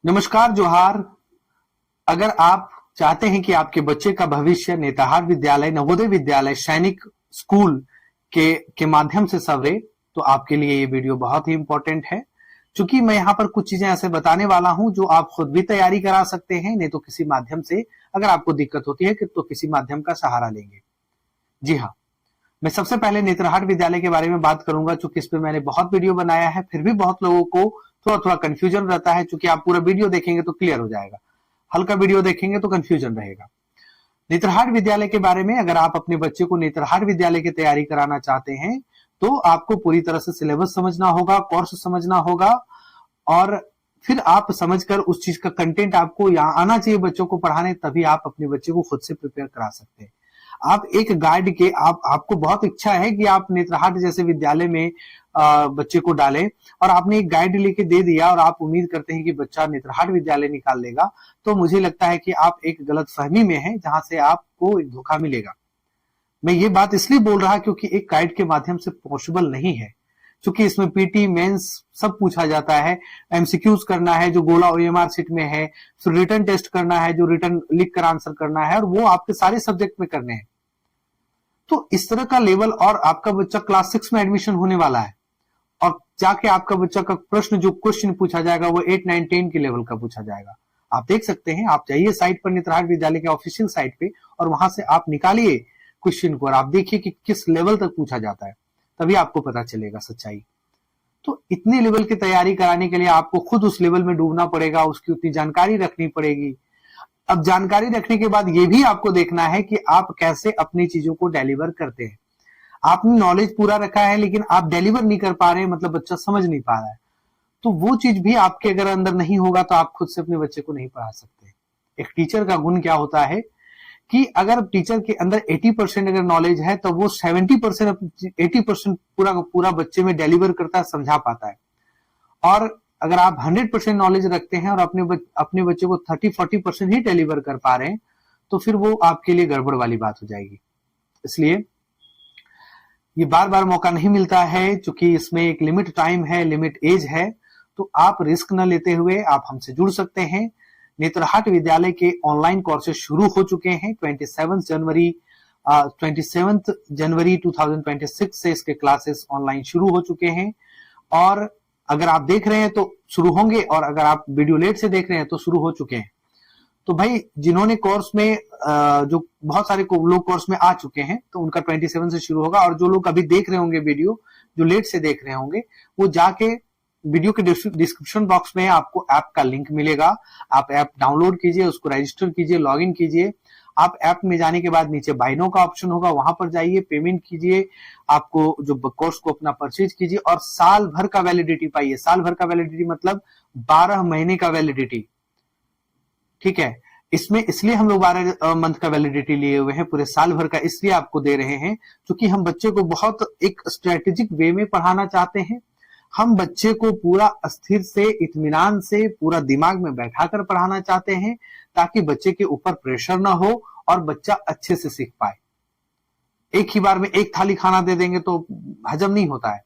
नमस्कार जोहार। अगर आप चाहते हैं कि आपके बच्चे का भविष्य नेतरहाट विद्यालय, नवोदय विद्यालय, सैनिक स्कूल के माध्यम से संवरे, तो आपके लिए ये वीडियो बहुत ही इंपॉर्टेंट है। चूंकि मैं यहाँ पर कुछ चीजें ऐसे बताने वाला हूं जो आप खुद भी तैयारी करा सकते हैं, नहीं तो किसी माध्यम से, अगर आपको दिक्कत होती है तो किसी माध्यम का सहारा लेंगे। जी हाँ, मैं सबसे पहले नेतरहाट विद्यालय के बारे में बात करूंगा, चूंकि इस पर मैंने बहुत वीडियो बनाया है, फिर भी बहुत लोगों को थोड़ा थोड़ा कंफ्यूजन रहता है। चूंकि आप पूरा वीडियो देखेंगे तो क्लियर हो जाएगा, हल्का वीडियो देखेंगे तो कंफ्यूजन रहेगा। नेतरहाट विद्यालय के बारे में, अगर आप अपने बच्चे को नेतरहाट विद्यालय की तैयारी कराना चाहते हैं तो आपको पूरी तरह से सिलेबस समझना होगा, कोर्स समझना होगा, और फिर आप समझकर उस चीज का कंटेंट आपको यहाँ आना चाहिए बच्चों को पढ़ाने, तभी आप अपने बच्चे को खुद से प्रिपेयर करा सकते हैं। आप एक गाइड के आपको बहुत इच्छा है कि आप नेतरहाट जैसे विद्यालय में बच्चे को डालें, और आपने एक गाइड लेके दे दिया और आप उम्मीद करते हैं कि बच्चा नेतरहाट विद्यालय निकाल लेगा, तो मुझे लगता है कि आप एक गलत फहमी में हैं, जहां से आपको धोखा मिलेगा। मैं ये बात इसलिए बोल रहा क्योंकि एक गाइड के माध्यम से पॉसिबल नहीं है, क्योंकि इसमें पीटी मेंस सब पूछा जाता है, एमसीक्यूज करना है जो गोला ओएमआर सीट में है, फिर रिटर्न टेस्ट करना है जो रिटर्न लिख कर आंसर करना है, और वो आपके सारे सब्जेक्ट में करने हैं। तो इस तरह का लेवल, और आपका बच्चा क्लास 6 में एडमिशन होने वाला है, और जाके आपका बच्चा का प्रश्न जो क्वेश्चन पूछा जाएगा वो 8, 9, 10 के लेवल का पूछा जाएगा। आप देख सकते हैं, आप जाइए साइट पर, नेतरहाट विद्यालय के ऑफिशियल साइट पे, और वहां से आप निकालिए क्वेश्चन को और आप देखिए कि किस लेवल तक पूछा जाता है, तभी आपको पता चलेगा सच्चाई। तो इतने लेवल की तैयारी कराने के लिए आपको खुद उस लेवल में डूबना पड़ेगा, उसकी उतनी जानकारी रखनी पड़ेगी। अब जानकारी रखने के बाद ये भी आपको देखना है कि आप कैसे अपनी चीजों को डिलीवर करते हैं। आपने नॉलेज पूरा रखा है लेकिन आप डिलीवर नहीं कर पा रहे हैं, मतलब बच्चा समझ नहीं पा रहा है, तो वो चीज भी आपके अगर अंदर नहीं होगा तो आप खुद से अपने बच्चे को नहीं पढ़ा सकते। एक टीचर का गुण क्या होता है कि अगर टीचर के अंदर 80% अगर नॉलेज है तो वो 70% 80% पूरा पूरा बच्चे में डिलीवर करता है, समझा पाता है। और अगर आप 100% नॉलेज रखते हैं और अपने बच्चे को 30-40% ही डिलीवर कर पा रहे हैं, तो फिर वो आपके लिए गड़बड़ वाली बात हो जाएगी। इसलिए ये बार बार मौका नहीं मिलता है, क्योंकि इसमें एक लिमिट टाइम है, लिमिट एज है। तो आप रिस्क न लेते हुए आप हमसे जुड़ सकते हैं। नेतरहाट विद्यालय के ऑनलाइन कोर्सेज शुरू हो चुके हैं। 27 जनवरी 2026 से इसके क्लासेस ऑनलाइन शुरू हो चुके हैं, और अगर आप देख रहे हैं तो शुरू होंगे, और अगर आप वीडियो लेट से देख रहे हैं तो शुरू हो चुके हैं। तो भाई, जिन्होंने कोर्स में जो बहुत सारे लोग कोर्स में आ चुके हैं, तो उनका 27 से शुरू होगा, और जो लोग अभी देख रहे होंगे वीडियो, जो लेट से देख रहे होंगे, वो जाके वीडियो के डिस्क्रिप्शन बॉक्स में आपको ऐप का लिंक मिलेगा। आप ऐप डाउनलोड कीजिए, उसको रजिस्टर कीजिए, लॉगिन कीजिए। आप ऐप में जाने के बाद नीचे बाय नाउ का ऑप्शन होगा, वहां पर जाइए, पेमेंट कीजिए, आपको जो कोर्स को अपना परचेज कीजिए, और साल भर का वैलिडिटी पाइए। साल भर का वैलिडिटी मतलब 12 महीने का वैलिडिटी, ठीक है। इसमें इसलिए हम लोग 12 मंथ का वैलिडिटी लिए हुए हैं, पूरे साल भर का इसलिए आपको दे रहे हैं, क्योंकि हम बच्चे को बहुत एक स्ट्रेटेजिक वे में पढ़ाना चाहते हैं। हम बच्चे को पूरा अस्थिर से, इत्मीनान से, पूरा दिमाग में बैठाकर पढ़ाना चाहते हैं, ताकि बच्चे के ऊपर प्रेशर ना हो और बच्चा अच्छे से सीख पाए। एक ही बार में एक थाली खाना दे देंगे तो हजम नहीं होता है।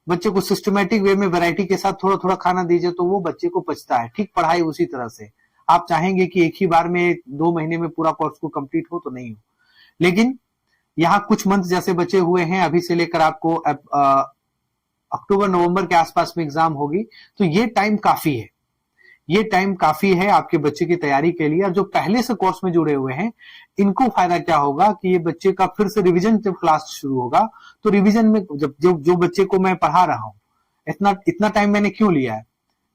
बच्चे को सिस्टमेटिक वे में वैरायटी के साथ थोड़ा थोड़ा खाना दीजिए तो वो बच्चे को पचता है। ठीक पढ़ाई उसी तरह से। आप चाहेंगे कि एक ही बार में 2 महीने में पूरा कोर्स को कंप्लीट हो, तो नहीं हो। लेकिन यहाँ कुछ मंथ जैसे बचे हुए हैं, अभी से लेकर आपको अक्टूबर नवंबर के आसपास में एग्जाम होगी, तो ये टाइम काफी है। ये टाइम काफी है आपके बच्चे की तैयारी के लिए। और जो पहले से कोर्स में जुड़े हुए हैं, इनको फायदा क्या होगा कि ये बच्चे का फिर से रिवीजन जब क्लास शुरू होगा, तो रिवीजन में जब जो बच्चे को मैं पढ़ा रहा हूं, इतना टाइम मैंने क्यों लिया है,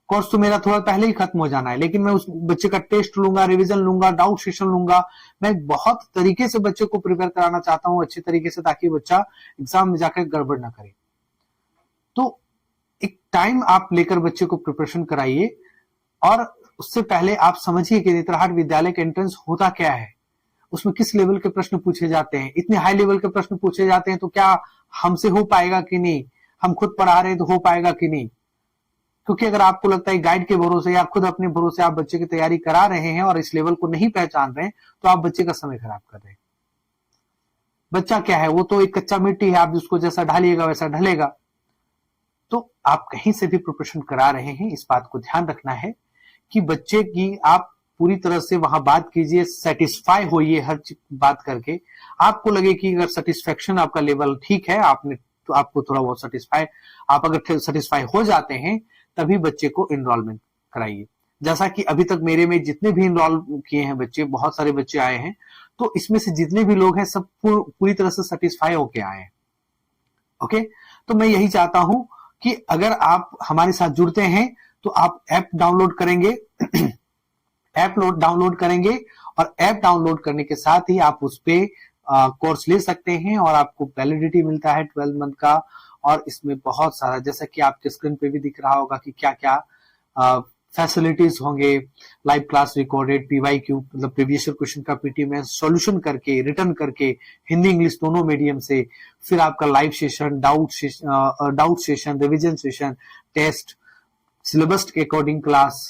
कोर्स तो मेरा थोड़ा पहले ही खत्म हो जाना है, लेकिन मैं उस बच्चे का टेस्ट लूंगा, रिवीजन लूंगा, डाउट सेशन लूंगा। मैं बहुत तरीके से बच्चे को प्रिपेयर कराना चाहता हूं, अच्छे तरीके से, ताकि बच्चा एग्जाम में जाकर गड़बड़ ना करे। तो एक टाइम आप लेकर बच्चे को प्रिपरेशन कराइए, और उससे पहले आप समझिए कि नेतरहाट विद्यालय का एंट्रेंस होता क्या है, उसमें किस लेवल के प्रश्न पूछे जाते हैं। इतने हाई लेवल के प्रश्न पूछे जाते हैं तो क्या हमसे हो पाएगा कि नहीं, हम खुद पढ़ा रहे हैं तो हो पाएगा कि नहीं। क्योंकि अगर आपको लगता है गाइड के भरोसे या खुद अपने भरोसे आप बच्चे की तैयारी करा रहे हैं और इस लेवल को नहीं पहचान रहे हैं, तो आप बच्चे का समय खराब कर रहे हैं। बच्चा क्या है, वो तो एक कच्चा मिट्टी है, आप जिसको जैसा ढालिएगा वैसा ढलेगा। तो आप कहीं से भी प्रिपरेशन करा रहे हैं, इस बात को ध्यान रखना है कि बच्चे की आप पूरी तरह से वहां बात कीजिए, सेटिस्फाई होइए हर बात करके। आपको लगे कि अगर सेटिस्फेक्शन आपका लेवल ठीक है, आपने तो आपको थोड़ा बहुत सेटिस्फाई, आप अगर सेटिस्फाई हो जाते हैं तभी बच्चे को इनरोलमेंट कराइए। जैसा कि अभी तक मेरे में जितने भी इनरोल किए हैं बच्चे, बहुत सारे बच्चे आए हैं, तो इसमें से जितने भी लोग हैं सब पूरी तरह से सेटिस्फाई होके आए हैं। ओके, तो मैं यही चाहता हूं कि अगर आप हमारे साथ जुड़ते हैं तो आप ऐप डाउनलोड करेंगे ऐप डाउनलोड करेंगे और ऐप डाउनलोड करने के साथ ही आप उस पे कोर्स ले सकते हैं और आपको वैलिडिटी मिलता है 12 मंथ का। और इसमें बहुत सारा, जैसा कि आपके स्क्रीन पे भी दिख रहा होगा कि क्या क्या फैसिलिटीज होंगे, लाइव क्लास रिकॉर्डेड, पीवाईक्यू मतलब प्रीवियस क्वेश्चन का पीटी में सॉल्यूशन करके, रिटर्न करके, हिंदी इंग्लिश दोनों मीडियम से, फिर आपका live session, doubt session, revision session, test, syllabus के अकॉर्डिंग क्लास,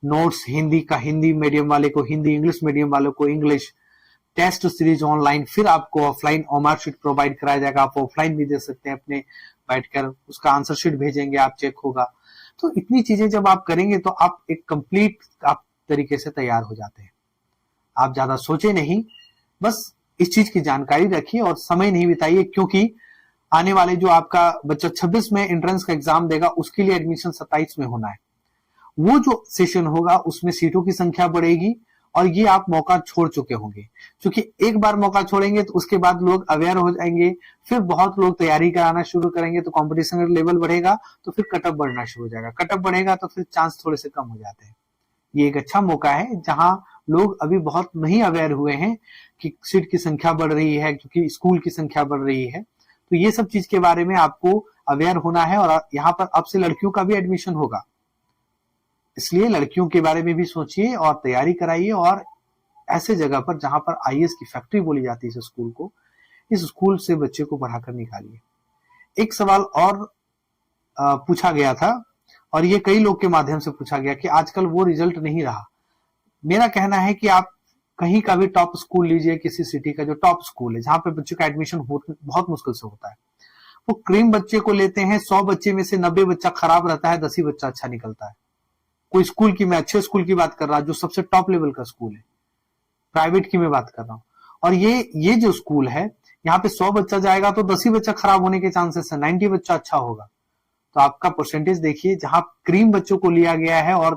नोट्स हिंदी का हिंदी मीडियम वाले को हिंदी, इंग्लिश मीडियम वालों को इंग्लिश, टेस्ट सीरीज ऑनलाइन, फिर आपको ऑफलाइन मार्क शीट प्रोवाइड कराया जाएगा। आप ऑफलाइन भी दे सकते हैं अपने बैठकर, उसका आंसर शीट भेजेंगे आप, चेक होगा। तो इतनी चीजें जब आप करेंगे तो आप एक कंप्लीट आप तरीके से तैयार हो जाते हैं। आप ज्यादा सोचे नहीं, बस इस चीज की जानकारी रखिए और समय नहीं बिताइए, क्योंकि आने वाले जो आपका बच्चा 26 में एंट्रेंस का एग्जाम देगा उसके लिए एडमिशन 27 में होना है। वो जो सेशन होगा उसमें सीटों की संख्या बढ़ेगी और ये आप मौका छोड़ चुके होंगे, क्योंकि एक बार मौका छोड़ेंगे तो उसके बाद लोग अवेयर हो जाएंगे, फिर बहुत लोग तैयारी कराना शुरू करेंगे, तो कंपटीशन का लेवल बढ़ेगा, तो फिर कटअप बढ़ना शुरू हो जाएगा, कटअप बढ़ेगा तो फिर चांस थोड़े से कम हो जाते हैं। ये एक अच्छा मौका है जहां लोग अभी बहुत नहीं अवेयर हुए हैं कि सीट की संख्या बढ़ रही है, क्योंकि स्कूल की संख्या बढ़ रही है। तो ये सब चीज के बारे में आपको अवेयर होना है। और यहाँ पर अब से लड़कियों का भी एडमिशन होगा, इसलिए लड़कियों के बारे में भी सोचिए और तैयारी कराइए। और ऐसे जगह पर जहां पर आईएएस की फैक्ट्री बोली जाती है इस स्कूल को, इस स्कूल से बच्चे को पढ़ाकर निकालिए। एक सवाल और पूछा गया था, और ये कई लोग के माध्यम से पूछा गया कि आजकल वो रिजल्ट नहीं रहा। मेरा कहना है कि आप कहीं का भी टॉप स्कूल लीजिए, किसी सिटी का जो टॉप स्कूल है जहां पे बच्चे का एडमिशन बहुत मुश्किल से होता है, वो क्रीम बच्चे को लेते हैं, 100 बच्चे में से 90 बच्चा खराब रहता है, 10 ही बच्चा अच्छा निकलता है। कोई स्कूल की, मैं अच्छे स्कूल की बात कर रहा हूं, जो सबसे टॉप लेवल का स्कूल है, प्राइवेट की मैं बात कर रहा हूं। और ये जो स्कूल है, यहाँ पे 100 बच्चा जाएगा तो 10 ही बच्चा खराब होने के चांसेस है, 90 बच्चा अच्छा होगा। तो आपका परसेंटेज देखिए, जहां क्रीम बच्चों को लिया गया है और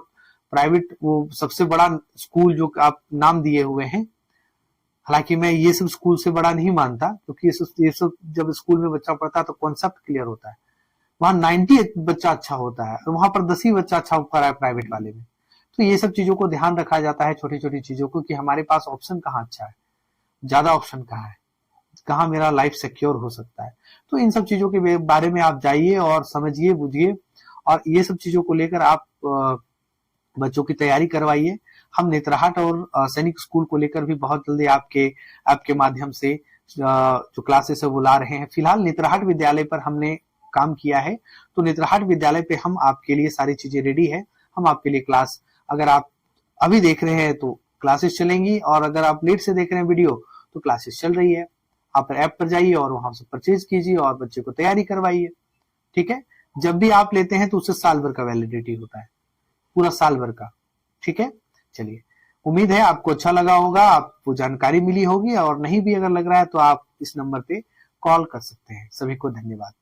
प्राइवेट वो सबसे बड़ा स्कूल जो आप नाम दिए हुए हैं, हालांकि मैं ये सब स्कूल से बड़ा नहीं मानता, क्योंकि ये सब जब स्कूल में बच्चा पढ़ता है तो कॉन्सेप्ट क्लियर होता है। वहां 90 बच्चा अच्छा होता है और वहां पर 10 ही बच्चा अच्छा कर रहा है प्राइवेट वाले में। तो ये सब चीजों को ध्यान रखा जाता है, छोटी छोटी चीजों को, कि हमारे पास ऑप्शन कहाँ अच्छा है, ज्यादा ऑप्शन कहाँ है, कहाँ मेरा लाइफ सिक्योर हो सकता है। तो इन सब चीजों के बारे में आप जाइए और समझिए, बुझिए, और ये सब चीजों को लेकर आप बच्चों की तैयारी करवाइए। हम नेतरहाट और सैनिक स्कूल को लेकर भी बहुत जल्दी आपके माध्यम से जो क्लासेस है वो ला रहे हैं। फिलहाल नेतरहाट विद्यालय पर हमने काम किया है, तो नेतरहाट विद्यालय पे हम आपके लिए सारी चीजें रेडी है। हम आपके लिए क्लास, अगर आप अभी देख रहे हैं तो क्लासेस चलेंगी, और अगर आप लेट से देख रहे हैं वीडियो तो क्लासेस चल रही है। आप ऐप पर जाइए और वहां से परचेज कीजिए और बच्चे को तैयारी करवाइए। ठीक है, जब भी आप लेते हैं तो उससे साल भर का वैलिडिटी होता है, पूरा साल भर का। ठीक है, चलिए, उम्मीद है आपको अच्छा लगा होगा, आपको जानकारी मिली होगी, और नहीं भी अगर लग रहा है तो आप इस नंबर पे कॉल कर सकते हैं। सभी को धन्यवाद।